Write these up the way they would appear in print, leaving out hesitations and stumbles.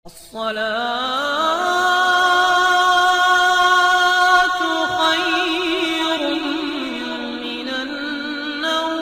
الصلاة خير من النوم۔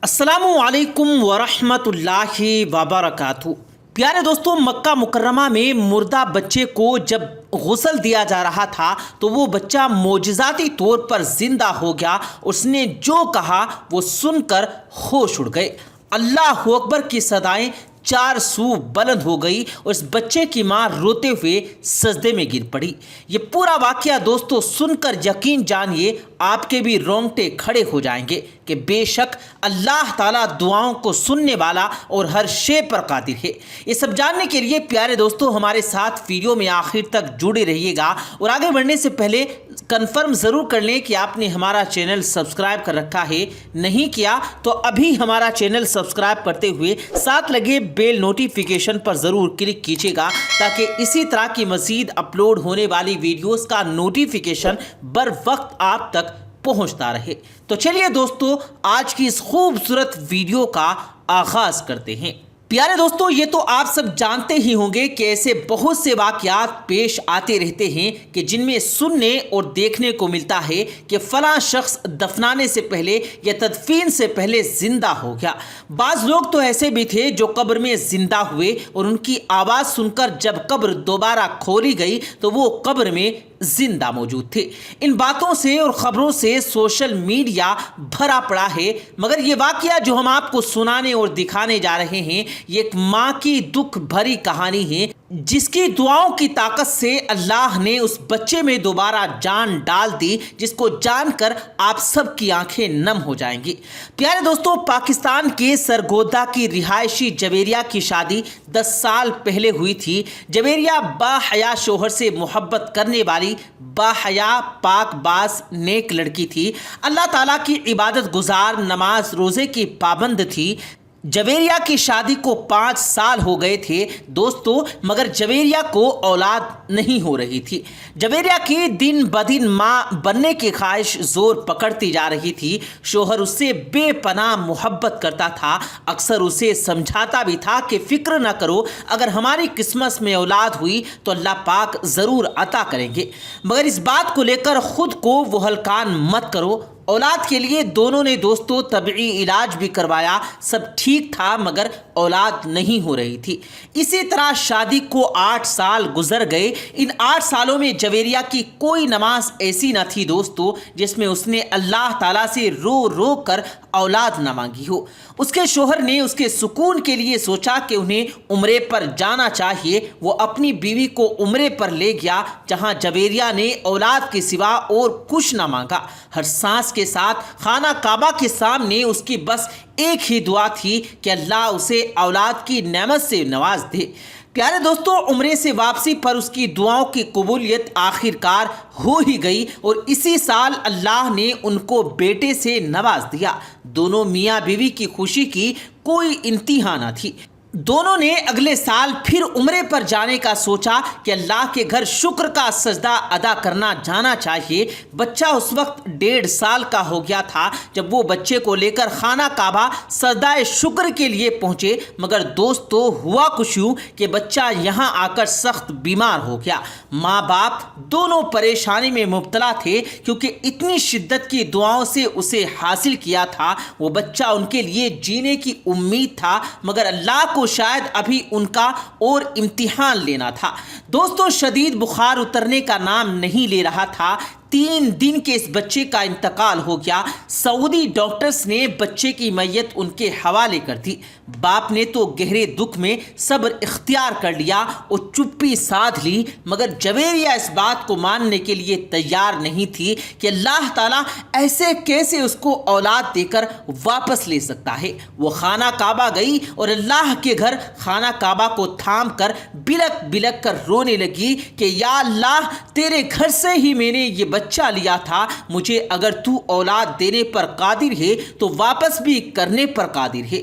السلام علیکم ورحمۃ اللہ وبرکاتہ۔ پیارے دوستوں، مکہ مکرمہ میں مردہ بچے کو جب غسل دیا جا رہا تھا تو وہ بچہ معجزاتی طور پر زندہ ہو گیا۔ اس نے جو کہا وہ سن کر ہوش اڑ گئے۔ اللہ اکبر کی صدائیں چار سو بلند ہو گئی اور اس بچے کی ماں روتے ہوئے سجدے میں گر پڑی۔ یہ پورا واقعہ دوستو سن کر یقین جانیے آپ کے بھی رونگٹے کھڑے ہو جائیں گے کہ بے شک اللہ تعالیٰ دعاؤں کو سننے والا اور ہر شے پر قادر ہے۔ یہ سب جاننے کے لیے پیارے دوستو ہمارے ساتھ ویڈیو میں آخر تک جڑے رہیے گا، اور آگے بڑھنے سے پہلے کنفرم ضرور کر لیں کہ آپ نے ہمارا چینل سبسکرائب کر رکھا ہے۔ نہیں کیا تو ابھی ہمارا چینل سبسکرائب کرتے ہوئے ساتھ لگے بیل نوٹیفیکیشن پر ضرور کلک کیجیے گا تاکہ اسی طرح کی مزید اپلوڈ ہونے والی ویڈیوز کا نوٹیفیکیشن بر وقت آپ تک پہنچتا رہے۔ تو چلیے دوستو آج کی اس خوبصورت ویڈیو کا آغاز کرتے ہیں۔ پیارے دوستو، یہ تو آپ سب جانتے ہی ہوں گے کہ ایسے بہت سے واقعات پیش آتے رہتے ہیں کہ جن میں سننے اور دیکھنے کو ملتا ہے کہ فلاں شخص دفنانے سے پہلے یا تدفین سے پہلے زندہ ہو گیا۔ بعض لوگ تو ایسے بھی تھے جو قبر میں زندہ ہوئے اور ان کی آواز سن کر جب قبر دوبارہ کھولی گئی تو وہ قبر میں زندہ موجود تھے۔ ان باتوں سے اور خبروں سے سوشل میڈیا بھرا پڑا ہے، مگر یہ واقعہ جو ہم آپ کو سنانے اور دکھانے جا رہے ہیں یہ ایک ماں کی دکھ بھری کہانی ہے جس کی دعاؤں کی طاقت سے اللہ نے اس بچے میں دوبارہ جان ڈال دی، جس کو جان کر آپ سب کی آنکھیں نم ہو جائیں گی۔ پیارے دوستو، پاکستان کے سرگودا کی رہائشی جویریہ کی شادی 10 سال پہلے ہوئی تھی۔ جویریہ با حیا شوہر سے محبت کرنے والی با حیا پاک باز نیک لڑکی تھی۔ اللہ تعالیٰ کی عبادت گزار، نماز روزے کی پابند تھی۔ جویریہ کی شادی کو 5 سال ہو گئے تھے دوستو، مگر جویریہ کو اولاد نہیں ہو رہی تھی۔ جویریہ کی دن بدن ماں بننے کی خواہش زور پکڑتی جا رہی تھی۔ شوہر اس سے بے پناہ محبت کرتا تھا، اکثر اسے سمجھاتا بھی تھا کہ فکر نہ کرو، اگر ہماری قسمت میں اولاد ہوئی تو اللہ پاک ضرور عطا کریں گے، مگر اس بات کو لے کر خود کو وہ ہلکان مت کرو۔ اولاد کے لیے دونوں نے دوستو طبعی علاج بھی کروایا، سب ٹھیک تھا مگر اولاد نہیں ہو رہی تھی۔ اسی طرح شادی کو 8 سال گزر گئے۔ ان 8 سالوں میں جویریہ کی کوئی نماز ایسی نہ تھی دوستو جس میں اس نے اللہ تعالیٰ سے رو رو کر اولاد نہ مانگی ہو۔ اس کے شوہر نے اس کے سکون کے لیے سوچا کہ انہیں عمرے پر جانا چاہیے۔ وہ اپنی بیوی کو عمرے پر لے گیا جہاں جویریہ نے اولاد کے سوا اور کچھ نہ مانگا۔ ہر سانس کے ساتھ خانہ کعبہ کے سامنے اس کی بس ایک ہی دعا تھی کہ اللہ اسے اولاد کی نعمت سے نواز دے۔ پیارے دوستو، عمرے سے واپسی پر اس کی دعاؤں کی قبولیت آخر کار ہو ہی گئی اور اسی سال اللہ نے ان کو بیٹے سے نواز دیا۔ دونوں میاں بیوی کی خوشی کی کوئی انتہا نہ تھی۔ دونوں نے اگلے سال پھر عمرے پر جانے کا سوچا کہ اللہ کے گھر شکر کا سجدہ ادا کرنا جانا چاہیے۔ بچہ اس وقت 1.5 سال کا ہو گیا تھا جب وہ بچے کو لے کر خانہ کعبہ سجدہ شکر کے لیے پہنچے، مگر دوستو ہوا کچھ یوں کہ بچہ یہاں آ کر سخت بیمار ہو گیا۔ ماں باپ دونوں پریشانی میں مبتلا تھے کیونکہ اتنی شدت کی دعاؤں سے اسے حاصل کیا تھا۔ وہ بچہ ان کے لیے جینے کی امید تھا، مگر اللہ کو شاید ابھی ان کا اور امتحان لینا تھا۔ دوستو شدید بخار اترنے کا نام نہیں لے رہا تھا۔ 3 دن کے اس بچے کا انتقال ہو گیا۔ سعودی ڈاکٹرز نے بچے کی میت ان کے حوالے کر دی۔ باپ نے تو گہرے دکھ میں صبر اختیار کر لیا اور چپی سادھ لی، مگر جویریہ اس بات کو ماننے کے لیے تیار نہیں تھی کہ اللہ تعالیٰ ایسے کیسے اس کو اولاد دے کر واپس لے سکتا ہے۔ وہ خانہ کعبہ گئی اور اللہ کے گھر خانہ کعبہ کو تھام کر بلک بلک کر رونے لگی کہ یا اللہ، تیرے گھر سے ہی میں نے یہ بچہ لیا تھا، مجھے اگر تو اولاد دینے پر قادر ہے تو واپس بھی کرنے پر قادر ہے۔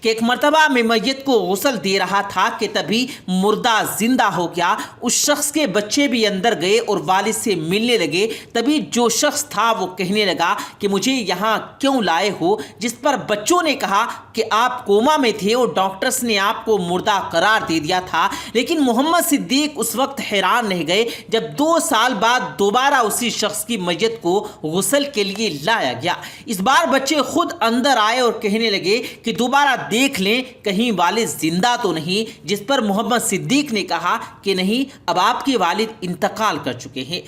کہ ایک مرتبہ میں میت کو غسل دے رہا تھا کہ تبھی مردہ زندہ ہو گیا. اس شخص کے بچے بھی اندر گئے اور والد سے ملنے لگے. تبھی جو شخص تھا وہ کہنے لگا کہ مجھے یہاں کیوں لائے ہو, جس پر بچوں نے کہا کہ آپ کوما میں تھے اور ڈاکٹرز نے آپ کو مردہ قرار دے دیا تھا. لیکن محمد صدیق اس وقت حیران رہ گئے جب 2 سال بعد دوبارہ اسی شخص کی میت کو غسل کے لیے لایا گیا. اس بار بچے خود اندر آئے اور کہنے لگے کہ دوبارہ دیکھ لیں کہیں والد زندہ تو نہیں, جس پر محمد صدیق نے کہا کہ نہیں, اب آپ کے والد انتقال کر چکے ہیں.